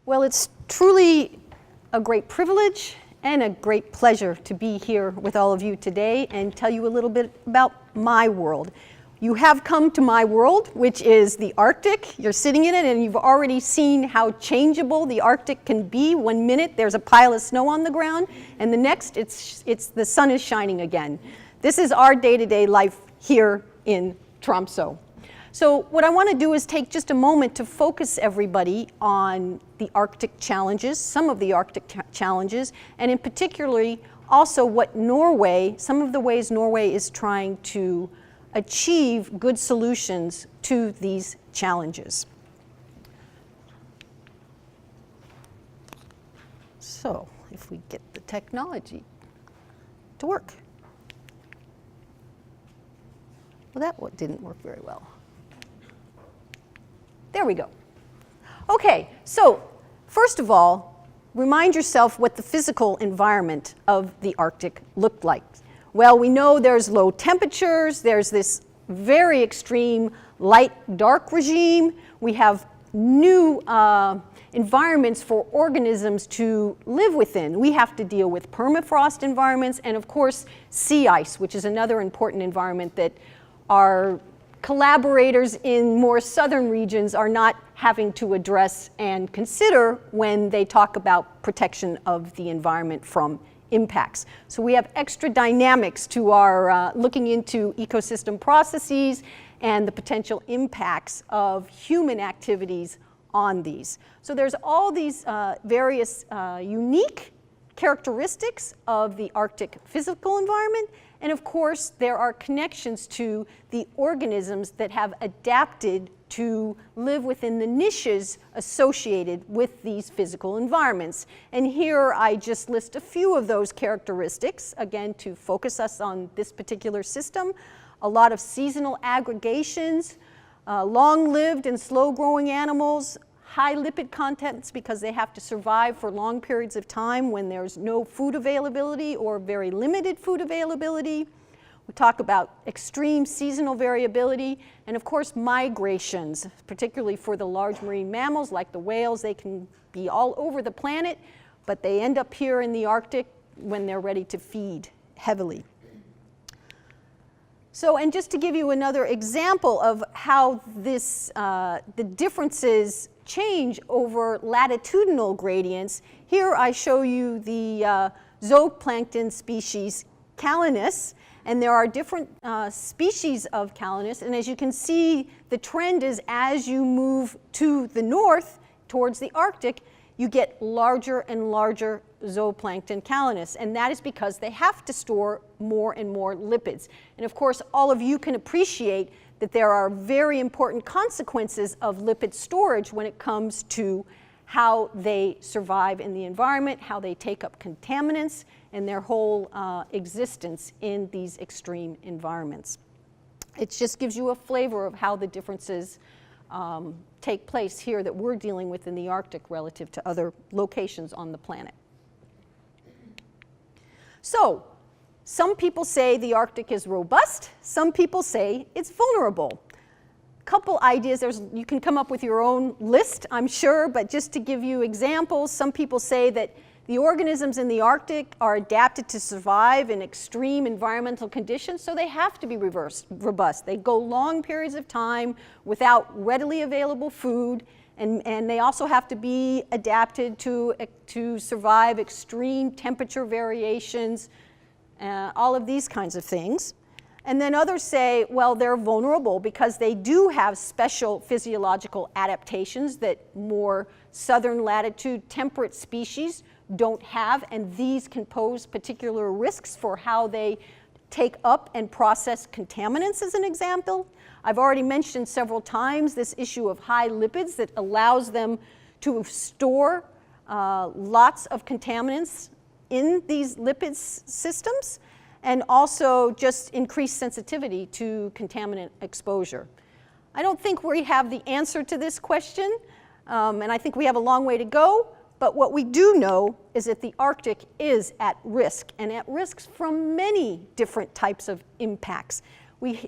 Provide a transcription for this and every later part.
Well, it's truly a great privilege and a great pleasure to be here with all of you today and tell you a little bit about my world. You have come to my world, which is the Arctic. You're sitting in it and you've already seen how changeable the Arctic can be. 1 minute there's a pile of snow on the ground, and the next it's the sun is shining again. This is our day-to-day life here in Tromsø. So what I want to do is take just a moment to focus everybody on the Arctic challenges, some of the Arctic challenges, and in particularly also what Norway, some of the ways Norway is trying to achieve good solutions to these challenges. So if we get the technology to work. Well, that didn't work very well. There we go. Okay, so first of all, remind yourself what the physical environment of the Arctic looked like. Well, we know there's low temperatures, there's this very extreme light-dark regime. We have new environments for organisms to live within. We have to deal with permafrost environments and, of course, sea ice, which is another important environment that our collaborators in more southern regions are not having to address and consider when they talk about protection of the environment from impacts. So we have extra dynamics to our looking into ecosystem processes and the potential impacts of human activities on these. So there's all these various unique characteristics of the Arctic physical environment, and of course there are connections to the organisms that have adapted to live within the niches associated with these physical environments. And here I just list a few of those characteristics, again, to focus us on this particular system. A lot of seasonal aggregations, long-lived and slow-growing animals, high lipid contents because they have to survive for long periods of time when there's no food availability or very limited food availability. We talk about extreme seasonal variability and, of course, migrations, particularly for the large marine mammals like the whales. They can be all over the planet, but they end up here in the Arctic when they're ready to feed heavily. So, and just to give you another example of how this, the differences change over latitudinal gradients, here I show you the zooplankton species Calanus, and there are different species of Calanus, and as you can see, the trend is as you move to the north towards the Arctic, you get larger and larger zooplankton Calanus, and that is because they have to store more and more lipids. And of course, all of you can appreciate that there are very important consequences of lipid storage when it comes to how they survive in the environment, how they take up contaminants, and their whole existence in these extreme environments. It just gives you a flavor of how the differences take place here that we're dealing with in the Arctic relative to other locations on the planet. So, some people say the Arctic is robust, some people say it's vulnerable. Couple ideas, you can come up with your own list, I'm sure, but just to give you examples, some people say that the organisms in the Arctic are adapted to survive in extreme environmental conditions, so they have to be robust. They go long periods of time without readily available food, and they also have to be adapted to survive extreme temperature variations, all of these kinds of things. And then others say, well, they're vulnerable because they do have special physiological adaptations that more southern latitude temperate species don't have, and these can pose particular risks for how they take up and process contaminants, as an example. I've already mentioned several times this issue of high lipids that allows them to store lots of contaminants in these lipid systems, and also just increased sensitivity to contaminant exposure. I don't think we have the answer to this question, and I think we have a long way to go, but what we do know is that the Arctic is at risk, and at risk from many different types of impacts.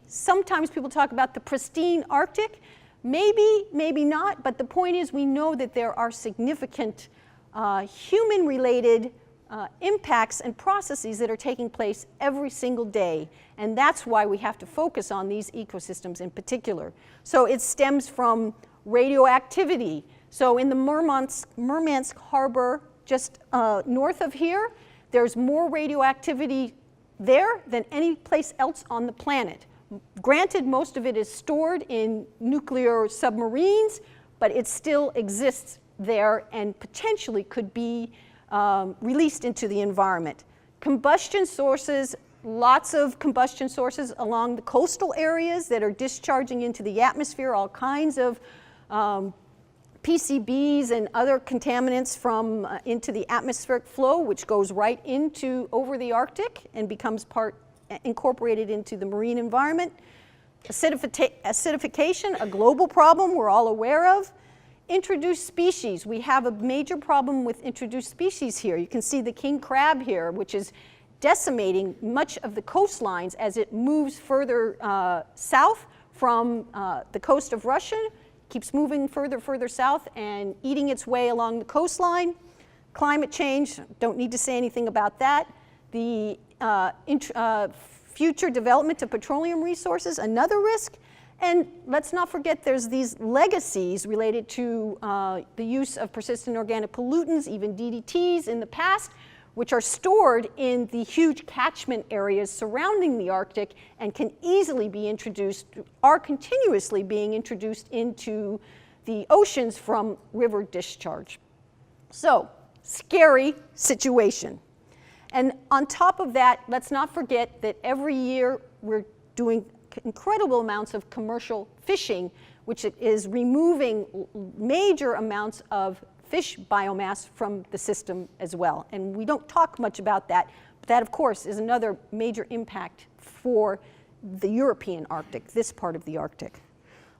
Sometimes people talk about the pristine Arctic. Maybe, maybe not, but the point is we know that there are significant human-related impacts and processes that are taking place every single day, and that's why we have to focus on these ecosystems in particular. So it stems from radioactivity. So in the Murmansk harbor, just north of here, there's more radioactivity there than any place else on the planet. Granted, most of it is stored in nuclear submarines, but it still exists there and potentially could be released into the environment. Combustion sources, lots of combustion sources along the coastal areas that are discharging into the atmosphere, all kinds of PCBs and other contaminants from into the atmospheric flow, which goes right into over the Arctic and becomes incorporated into the marine environment. Acidification, a global problem we're all aware of. Introduced species, we have a major problem with introduced species here. You can see the king crab here, which is decimating much of the coastlines as it moves further south from the coast of Russia, keeps moving further south and eating its way along the coastline. Climate change, don't need to say anything about that. The future development of petroleum resources, another risk. And let's not forget there's these legacies related to the use of persistent organic pollutants, even DDTs in the past, which are stored in the huge catchment areas surrounding the Arctic and can easily be introduced, are continuously being introduced into the oceans from river discharge. So, scary situation. And on top of that, let's not forget that every year we're doing incredible amounts of commercial fishing, which is removing major amounts of fish biomass from the system as well. And we don't talk much about that, but that of course is another major impact for the European Arctic, this part of the Arctic.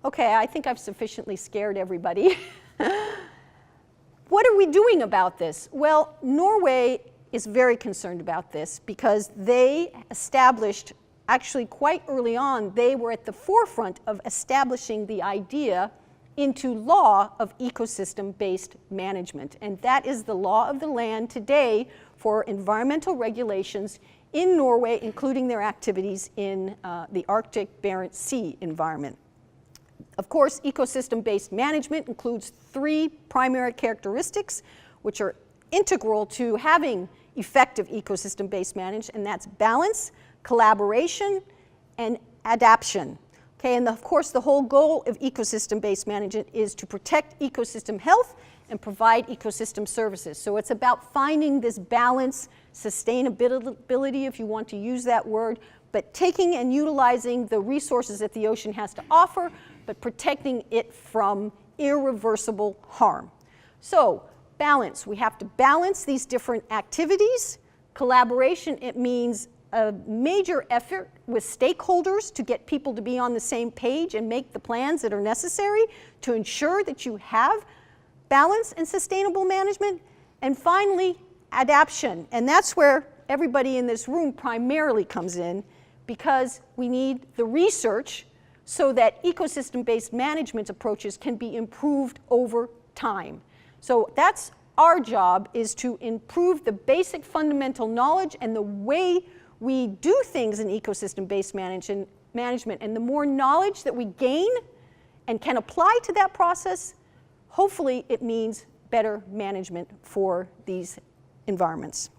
Okay, I think I've sufficiently scared everybody. What are we doing about this? Well, Norway is very concerned about this because they established, actually quite early on, they were at the forefront of establishing the idea into law of ecosystem-based management. And that is the law of the land today for environmental regulations in Norway, including their activities in the Arctic Barents Sea environment. Of course, ecosystem-based management includes 3 primary characteristics, which are integral to having effective ecosystem-based management, and that's balance, collaboration, and adaptation. Okay, and of course the whole goal of ecosystem-based management is to protect ecosystem health and provide ecosystem services. So it's about finding this balance, sustainability if you want to use that word, but taking and utilizing the resources that the ocean has to offer, but protecting it from irreversible harm. So balance, we have to balance these different activities. Collaboration, it means a major effort with stakeholders to get people to be on the same page and make the plans that are necessary to ensure that you have balance and sustainable management. And finally, adaptation. And that's where everybody in this room primarily comes in, because we need the research so that ecosystem-based management approaches can be improved over time. So that's our job, is to improve the basic fundamental knowledge and the way we do things in ecosystem-based management, and the more knowledge that we gain and can apply to that process, hopefully it means better management for these environments.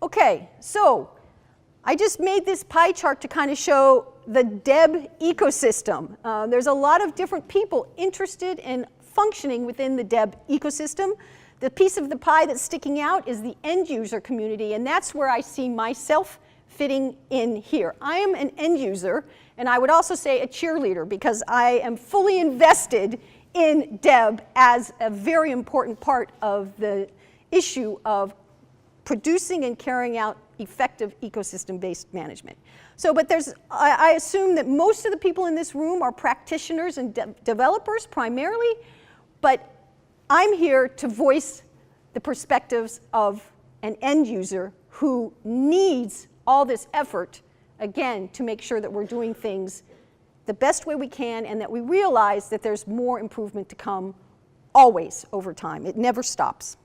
Okay, so I just made this pie chart to kind of show the DEB ecosystem. There's a lot of different people interested in functioning within the DEB ecosystem. The piece of the pie that's sticking out is the end user community, and that's where I see myself fitting in here. I am an end user, and I would also say a cheerleader, because I am fully invested in DEB as a very important part of the issue of producing and carrying out effective ecosystem-based management. So, but I assume that most of the people in this room are practitioners and developers primarily, but I'm here to voice the perspectives of an end user who needs all this effort, again, to make sure that we're doing things the best way we can, and that we realize that there's more improvement to come always over time. It never stops.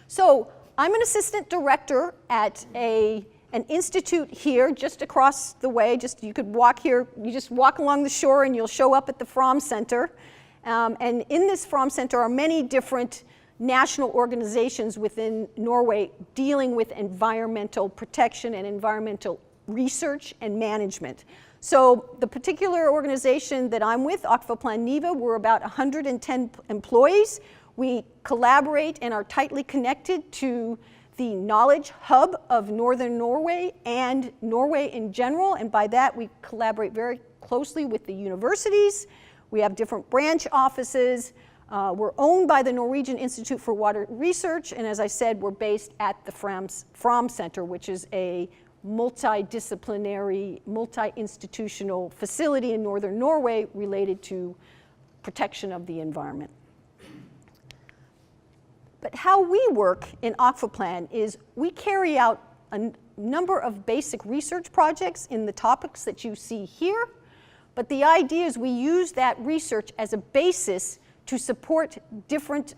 So I'm an assistant director at an institute here just across the way. You could walk here, you just walk along the shore and you'll show up at the Fromm Center. And in this Fromm Center are many different national organizations within Norway dealing with environmental protection and environmental research and management. So the particular organization that I'm with, Akvaplan-niva, we're about 110 employees. We collaborate and are tightly connected to the knowledge hub of Northern Norway and Norway in general, and by that we collaborate very closely with the universities. We have different branch offices. We're owned by the Norwegian Institute for Water Research, and as I said, we're based at the Fromm Center, which is a multidisciplinary, multi-institutional facility in Northern Norway related to protection of the environment. But how we work in Akvaplan is we carry out a number of basic research projects in the topics that you see here, but the idea is we use that research as a basis to support different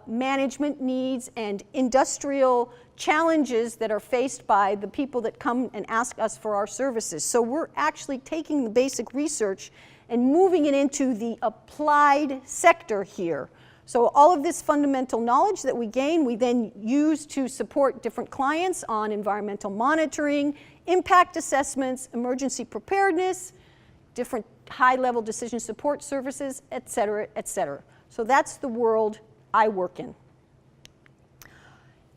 management needs and industrial challenges that are faced by the people that come and ask us for our services. So we're actually taking the basic research and moving it into the applied sector here. So all of this fundamental knowledge that we gain, we then use to support different clients on environmental monitoring, impact assessments, emergency preparedness, different high-level decision support services, et cetera, et cetera. So that's the world I work in.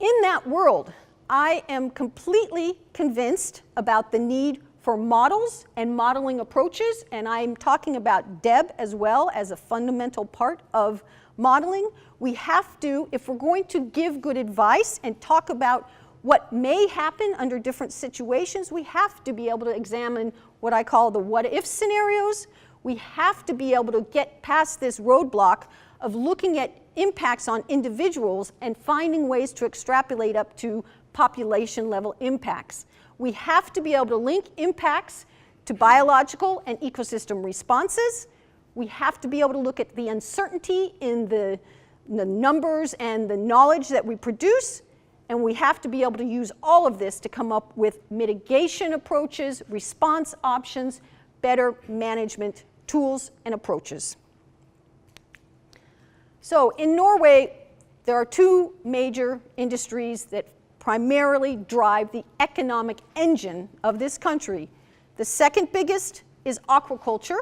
In that world, I am completely convinced about the need for models and modeling approaches, and I'm talking about DEB as well as a fundamental part of modeling. We have to, if we're going to give good advice and talk about what may happen under different situations, we have to be able to examine what I call the what-if scenarios. We have to be able to get past this roadblock of looking at impacts on individuals and finding ways to extrapolate up to population-level impacts. We have to be able to link impacts to biological and ecosystem responses. We have to be able to look at the uncertainty in the numbers and the knowledge that we produce, and we have to be able to use all of this to come up with mitigation approaches, response options, better management tools and approaches. So in Norway, there are two major industries that primarily drive the economic engine of this country. The second biggest is aquaculture,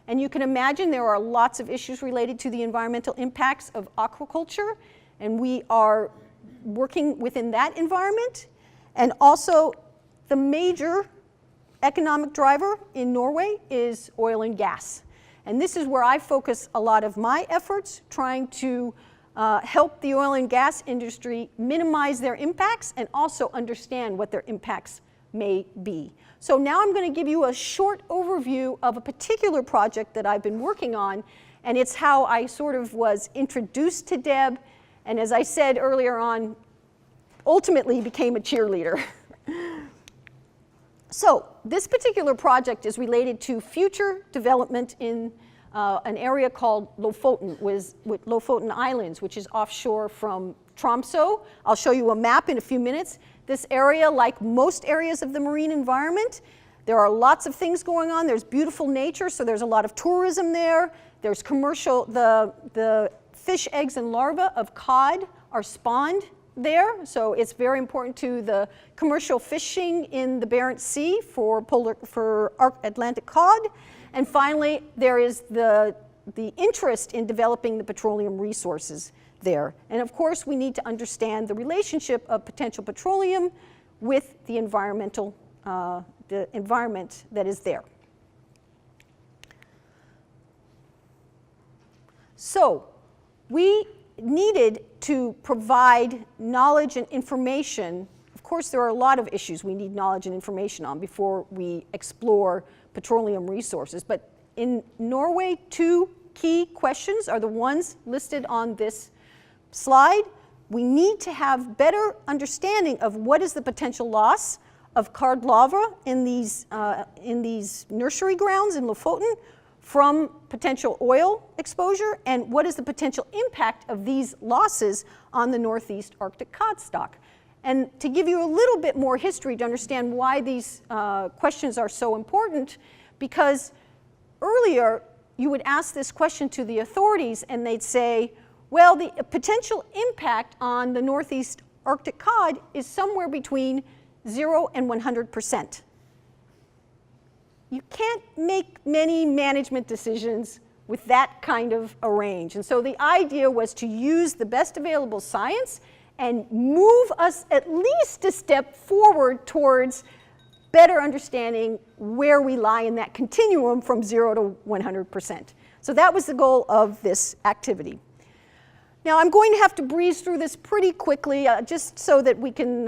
and you can imagine there are lots of issues related to the environmental impacts of aquaculture, and we are working within that environment. And also, the major economic driver in Norway is oil and gas. And this is where I focus a lot of my efforts, trying to help the oil and gas industry minimize their impacts and also understand what their impacts may be. So now I'm going to give you a short overview of a particular project that I've been working on, and it's how I sort of was introduced to DEB, and as I said earlier on, ultimately became a cheerleader. So this particular project is related to future development in an area called Lofoten, with Lofoten Islands, which is offshore from Tromsø. I'll show you a map in a few minutes. This area, like most areas of the marine environment, there are lots of things going on. There's beautiful nature, so there's a lot of tourism there. There's commercial, the fish eggs and larvae of cod are spawned there, so it's very important to the commercial fishing in the Barents Sea for Atlantic cod. And finally, there is the interest in developing the petroleum resources there. And of course, we need to understand the relationship of potential petroleum with the environment that is there. So we needed to provide knowledge and information. Of course, there are a lot of issues we need knowledge and information on before we explore petroleum resources. But in Norway, two key questions are the ones listed on this slide. We need to have better understanding of what is the potential loss of cod larvae in these nursery grounds in Lofoten from potential oil exposure, and what is the potential impact of these losses on the Northeast Arctic cod stock? And to give you a little bit more history to understand why these questions are so important, because earlier you would ask this question to the authorities and they'd say, well, the potential impact on the Northeast Arctic cod is somewhere between 0 and 100%. You can't make many management decisions with that kind of a range. And so the idea was to use the best available science and move us at least a step forward towards better understanding where we lie in that continuum from 0 to 100%. So that was the goal of this activity. Now I'm going to have to breeze through this pretty quickly just so that we can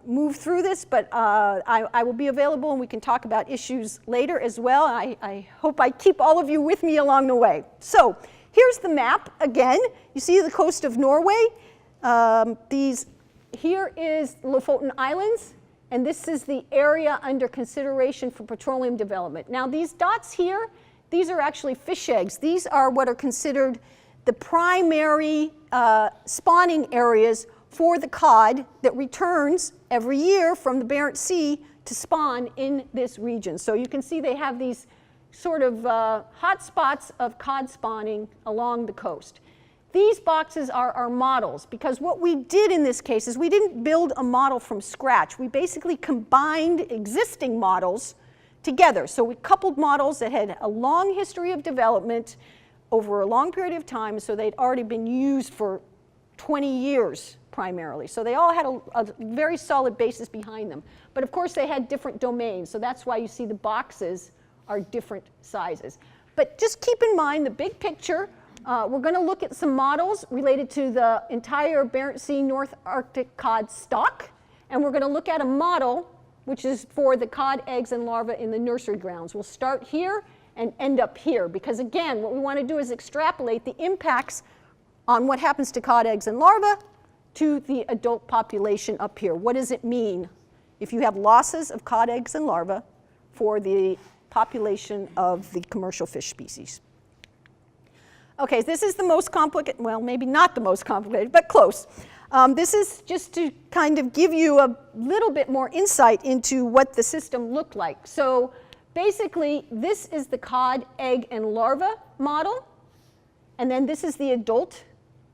move through this, but I will be available and we can talk about issues later as well. I hope I keep all of you with me along the way. So here's the map again. You see the coast of Norway. Here is Lofoten Islands, and this is the area under consideration for petroleum development. Now these dots here, these are actually fish eggs. These are what are considered the primary spawning areas for the cod that returns every year from the Barents Sea to spawn in this region. So you can see they have these sort of hot spots of cod spawning along the coast. These boxes are our models, because what we did in this case is we didn't build a model from scratch. We basically combined existing models together. So we coupled models that had a long history of development over a long period of time, so they'd already been used for 20 years primarily. So they all had a very solid basis behind them. But of course they had different domains, so that's why you see the boxes are different sizes. But just keep in mind the big picture. We're going to look at some models related to the entire Barents Sea North Arctic cod stock, and we're going to look at a model which is for the cod eggs and larvae in the nursery grounds. We'll start here and end up here, because again, what we want to do is extrapolate the impacts on what happens to cod eggs and larvae to the adult population up here. What does it mean if you have losses of cod eggs and larvae for the population of the commercial fish species? Okay, this is the most complicated, well, maybe not the most complicated, but close. This is just to kind of give you a little bit more insight into what the system looked like. So basically, this is the cod, egg, and larva model, and then this is the adult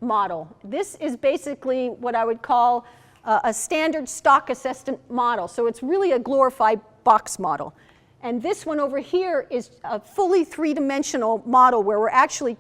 model. This is basically what I would call a standard stock assessment model. So it's really a glorified box model. And this one over here is a fully three-dimensional model where we're actually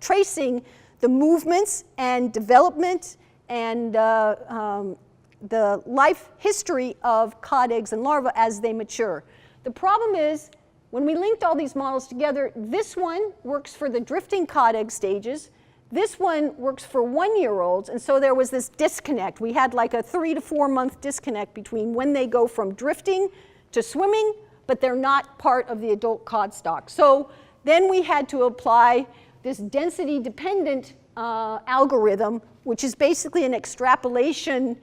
tracing the movements and development and the life history of cod eggs and larvae as they mature. The problem is, when we linked all these models together, this one works for the drifting cod egg stages, this one works for 1-year-olds, and so there was this disconnect. We had like a 3 to 4 month disconnect between when they go from drifting to swimming, but they're not part of the adult cod stock. So then we had to apply this density-dependent algorithm, which is basically an extrapolation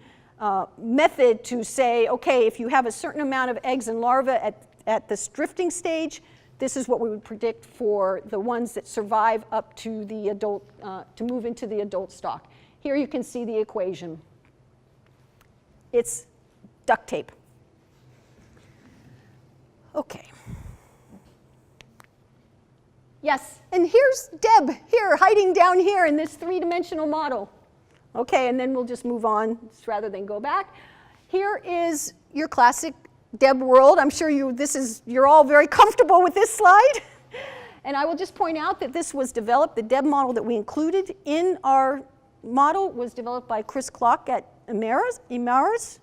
method to say, okay, if you have a certain amount of eggs and larvae at this drifting stage, this is what we would predict for the ones that survive up to the adult, to move into the adult stock. Here you can see the equation. It's duct tape. Okay. Yes, and here's Deb here, hiding down here in this three-dimensional model. Okay, and then we'll just move on rather than go back. Here is your classic Deb world. I'm sure you're all very comfortable with this slide. And I will just point out that this was developed, the Deb model that we included in our model was developed by Chris Klock at Imaris.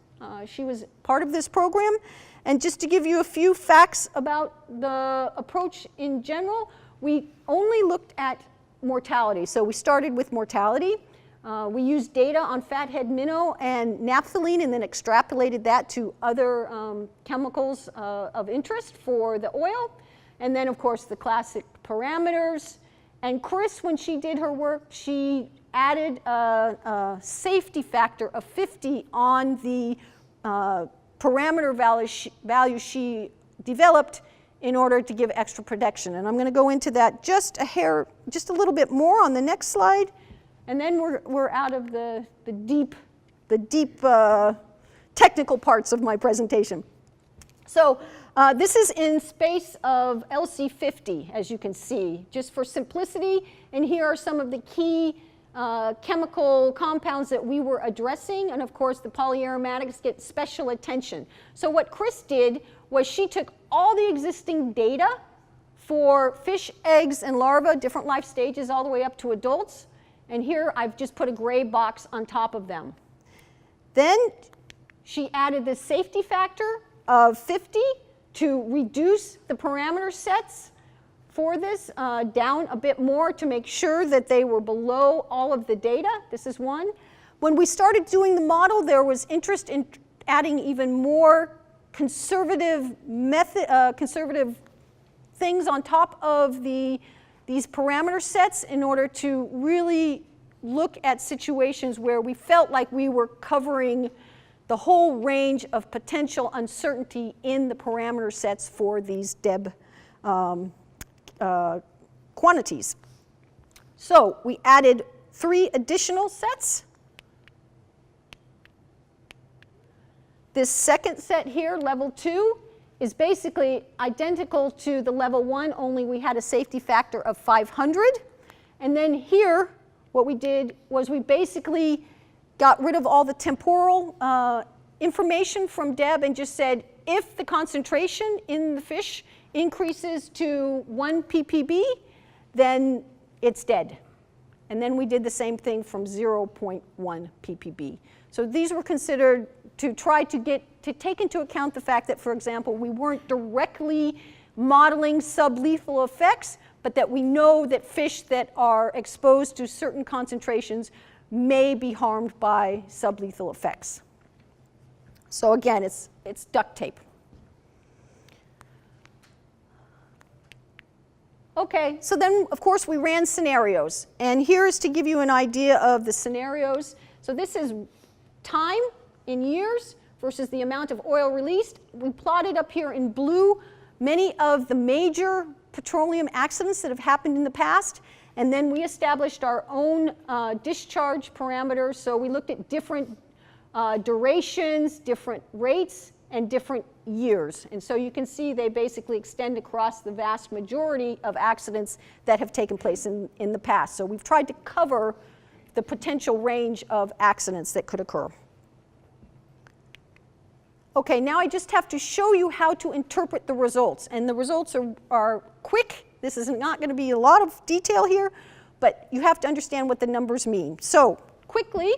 She was part of this program. And just to give you a few facts about the approach in general, we only looked at mortality. So we started with mortality. We used data on fathead minnow and naphthalene and then extrapolated that to other chemicals of interest for the oil. And then, of course, the classic parameters. And Chris, when she did her work, she added a safety factor of 50 on the parameter values she developed in order to give extra protection. And I'm going to go into that just a little bit more on the next slide. And then we're out of the deep technical parts of my presentation. So this is in space of LC50, as you can see, just for simplicity. And here are some of the key chemical compounds that we were addressing. And of course, the polyaromatics get special attention. So what Chris did was she took all the existing data for fish, eggs, and larvae, different life stages all the way up to adults. And here I've just put a gray box on top of them. Then she added this safety factor of 50 to reduce the parameter sets for this down a bit more to make sure that they were below all of the data. This is one. When we started doing the model, there was interest in adding even more conservative things on top of these parameter sets in order to really look at situations where we felt like we were covering the whole range of potential uncertainty in the parameter sets for these DEB quantities. So we added 3 additional sets. This second set here, level 2, is basically identical to the level 1, only we had a safety factor of 500. And then here, what we did was we basically got rid of all the temporal information from DEB and just said, if the concentration in the fish increases to 1 ppb, then it's dead. And then we did the same thing from 0.1 ppb. So these were considered to try to take into account the fact that, for example, we weren't directly modeling sublethal effects, but that we know that fish that are exposed to certain concentrations may be harmed by sublethal effects. So again, it's duct tape. Okay, so then of course we ran scenarios, and here's to give you an idea of the scenarios. So this is time in years versus the amount of oil released. We plotted up here in blue many of the major petroleum accidents that have happened in the past, and then we established our own discharge parameters. So we looked at different durations, different rates, and different years. And so you can see they basically extend across the vast majority of accidents that have taken place in the past. So we've tried to cover the potential range of accidents that could occur. Okay, now I just have to show you how to interpret the results. And the results are quick. This is not going to be a lot of detail here, but you have to understand what the numbers mean. So quickly,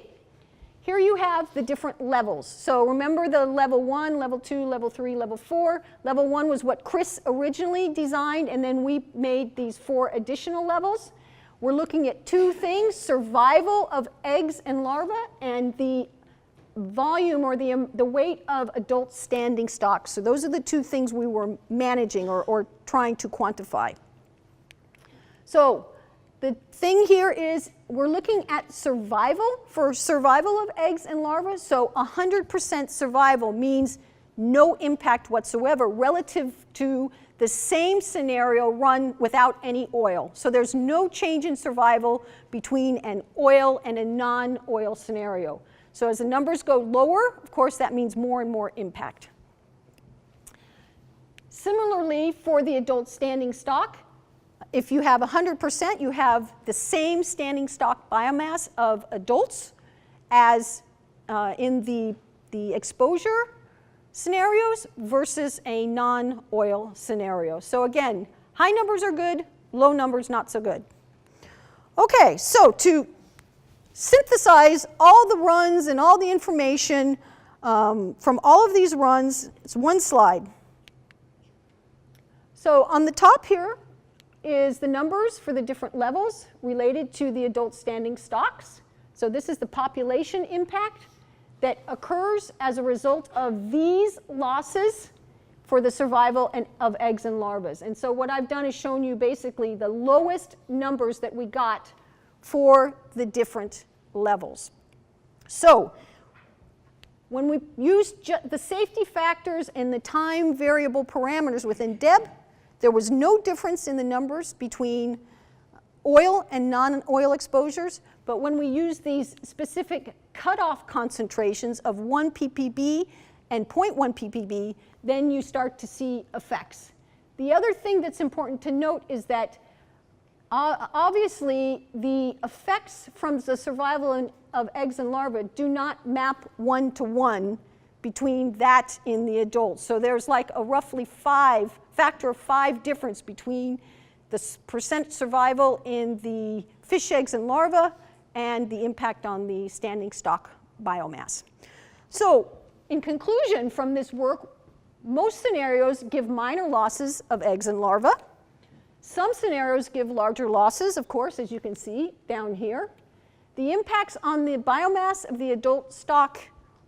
here you have the different levels. So remember the level 1, level 2, level 3, level 4. Level 1 was what Chris originally designed, and then we made these 4 additional levels. We're looking at 2 things: survival of eggs and larvae, and the volume or the weight of adult standing stocks. So those are the 2 things we were managing or trying to quantify. So the thing here is we're looking at survival for survival of eggs and larvae. So 100% survival means no impact whatsoever relative to the same scenario run without any oil. So there's no change in survival between an oil and a non-oil scenario. So as the numbers go lower, of course, that means more and more impact. Similarly, for the adult standing stock, if you have 100%, you have the same standing stock biomass of adults as in the exposure scenarios versus a non-oil scenario. So again, high numbers are good, low numbers not so good. Okay, so to synthesize all the runs and all the information from all of these runs, it's one slide. So on the top here is the numbers for the different levels related to the adult standing stocks. So this is the population impact that occurs as a result of these losses for the survival of eggs and larvae. And so what I've done is shown you basically the lowest numbers that we got for the different levels. So When we used the safety factors and the time variable parameters within DEB, there was no difference in the numbers between oil and non-oil exposures, but when we use these specific cutoff concentrations of 1 ppb and 0.1 ppb, then you start to see effects. The other thing that's important to note is that obviously the effects from the survival of eggs and larvae do not map 1-to-1 between that in the adults. So there's like a roughly factor of 5 difference between the percent survival in the fish eggs and larvae and the impact on the standing stock biomass. So in conclusion from this work, most scenarios give minor losses of eggs and larvae. Some scenarios give larger losses, of course, as you can see down here. The impacts on the biomass of the adult stock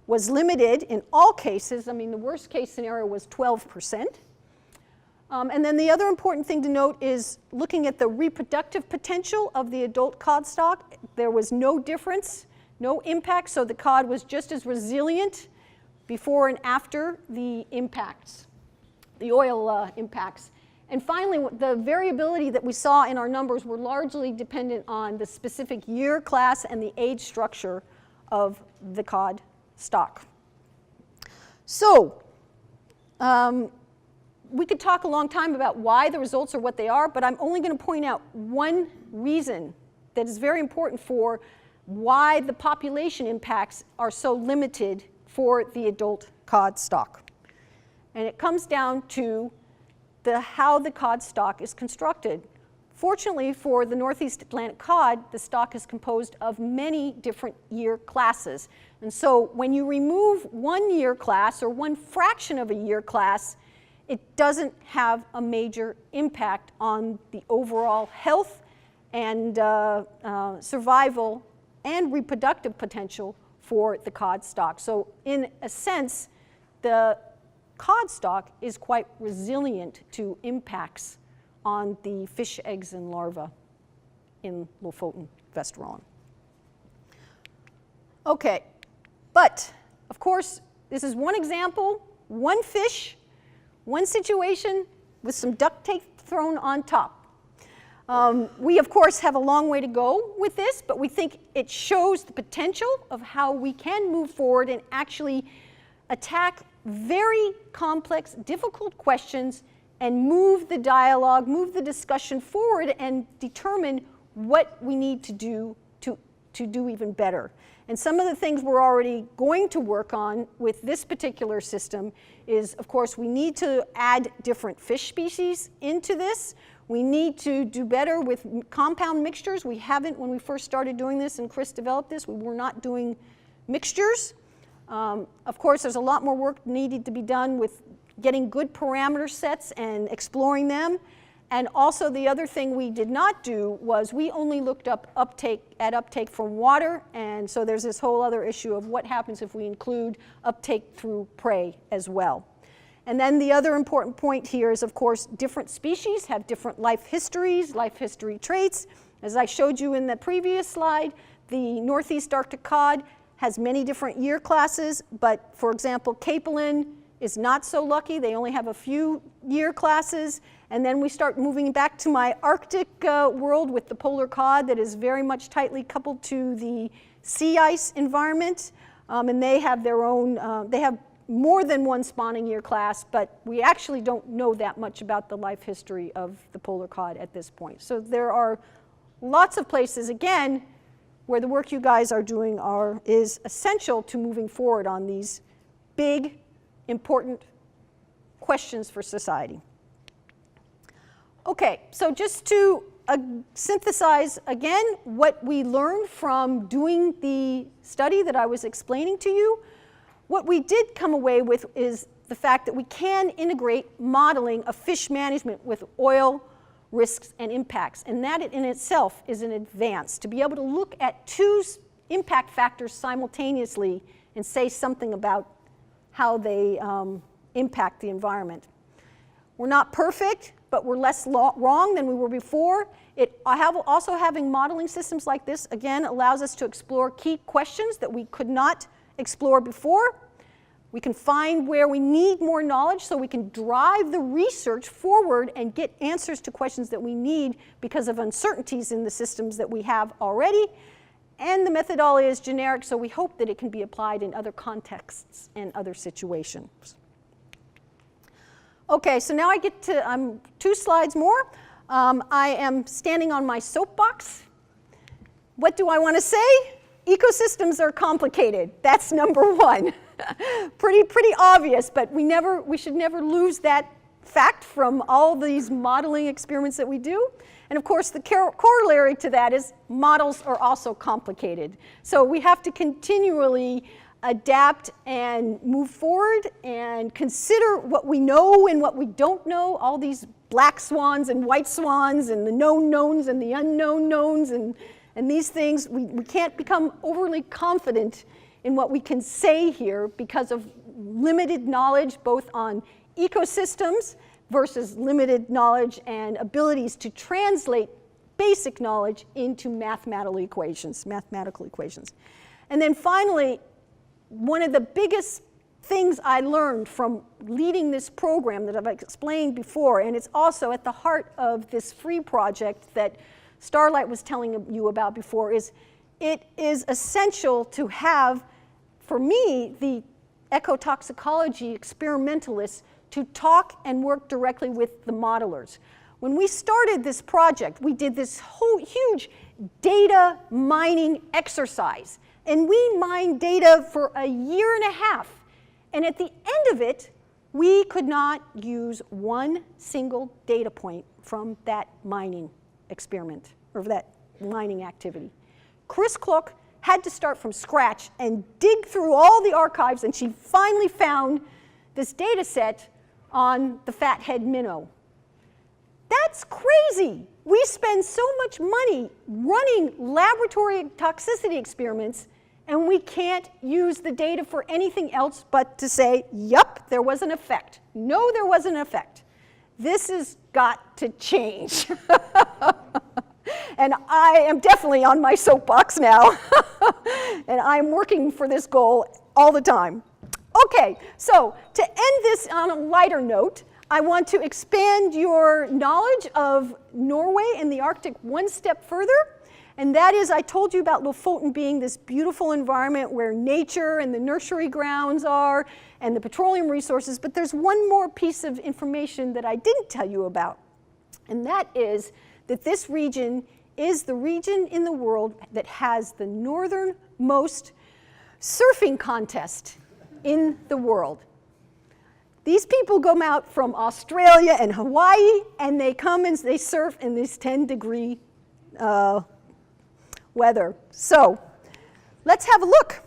was limited in all cases. I mean, the worst case scenario was 12%. And then the other important thing to note is looking at the reproductive potential of the adult cod stock. There was no difference, no impact, so the cod was just as resilient before and after the impacts, the oil impacts. And finally, the variability that we saw in our numbers were largely dependent on the specific year class and the age structure of the cod stock. So, we could talk a long time about why the results are what they are, but I'm only going to point out one reason that is very important for why the population impacts are so limited for the adult cod stock. And it comes down to how the cod stock is constructed. Fortunately for the Northeast Atlantic cod, the stock is composed of many different year classes. And so when you remove one year class or one fraction of a year class, it doesn't have a major impact on the overall health and survival and reproductive potential for the cod stock. So in a sense, the cod stock is quite resilient to impacts on the fish eggs and larvae in Lofoten, Vesterålen. Okay, but of course, this is one example, one fish, one situation with some duct tape thrown on top. We, of course, have a long way to go with this, but we think it shows the potential of how we can move forward and actually attack very complex, difficult questions and move the dialogue, move the discussion forward and determine what we need to do to do even better. And some of the things we're already going to work on with this particular system is, of course, we need to add different fish species into this. We need to do better with compound mixtures. We haven't, when we first started doing this and Chris developed this, we were not doing mixtures. Of course, there's a lot more work needed to be done with getting good parameter sets and exploring them. And also the other thing we did not do was we only looked up uptake from water, and so there's this whole other issue of what happens if we include uptake through prey as well. And then the other important point here is, of course, different species have different life histories, life history traits. As I showed you in the previous slide, the Northeast Arctic cod has many different year classes, but for example, capelin is not so lucky. They only have a few year classes. And then we start moving back to my Arctic world with the polar cod that is very much tightly coupled to the sea ice environment. And they have their own, they have more than one spawning year class, but we actually don't know that much about the life history of the polar cod at this point. So there are lots of places, again, where the work you guys are doing is essential to moving forward on these big, important questions for society. Okay, so just to synthesize again what we learned from doing the study that I was explaining to you, what we did come away with is the fact that we can integrate modeling of fish management with oil risks and impacts, and that in itself is an advance, to be able to look at two impact factors simultaneously and say something about how they impact the environment. We're not perfect, but we're less wrong than we were before. Also having modeling systems like this, again, allows us to explore key questions that we could not explore before. We can find where we need more knowledge so we can drive the research forward and get answers to questions that we need because of uncertainties in the systems that we have already. And the methodology is generic, so we hope that it can be applied in other contexts and other situations. Okay, so now I get to 2 slides more. I am standing on my soapbox. What do I want to say? Ecosystems are complicated. That's number 1. pretty obvious, but we should never lose that fact from all these modeling experiments that we do. And of course, the corollary to that is models are also complicated. So we have to continually adapt and move forward and consider what we know and what we don't know, all these black swans and white swans and the known knowns and the unknown knowns and these things. We can't become overly confident in what we can say here because of limited knowledge both on ecosystems versus limited knowledge and abilities to translate basic knowledge into mathematical equations. And then finally, one of the biggest things I learned from leading this program that I've explained before, and it's also at the heart of this free project that Starlight was telling you about before, is it is essential to have, for me, the ecotoxicology experimentalists to talk and work directly with the modelers. When we started this project, we did this whole huge data mining exercise. And we mined data for a 1.5 years. And at the end of it, we could not use one single data point from that mining experiment, or that mining activity. Chris Klook had to start from scratch and dig through all the archives, and she finally found this data set on the fathead minnow. That's crazy. We spend so much money running laboratory toxicity experiments, and we can't use the data for anything else but to say, yup, there was an effect. No, there was an effect. This has got to change. And I am definitely on my soapbox now. And I'm working for this goal all the time. Okay, so to end this on a lighter note, I want to expand your knowledge of Norway and the Arctic one step further. And that is, I told you about Lofoten being this beautiful environment where nature and the nursery grounds are and the petroleum resources, but there's one more piece of information that I didn't tell you about. And that is that this region is the region in the world that has the northernmost surfing contest in the world. These people go out from Australia and Hawaii, and they come and they surf in this 10-degree weather. So let's have a look.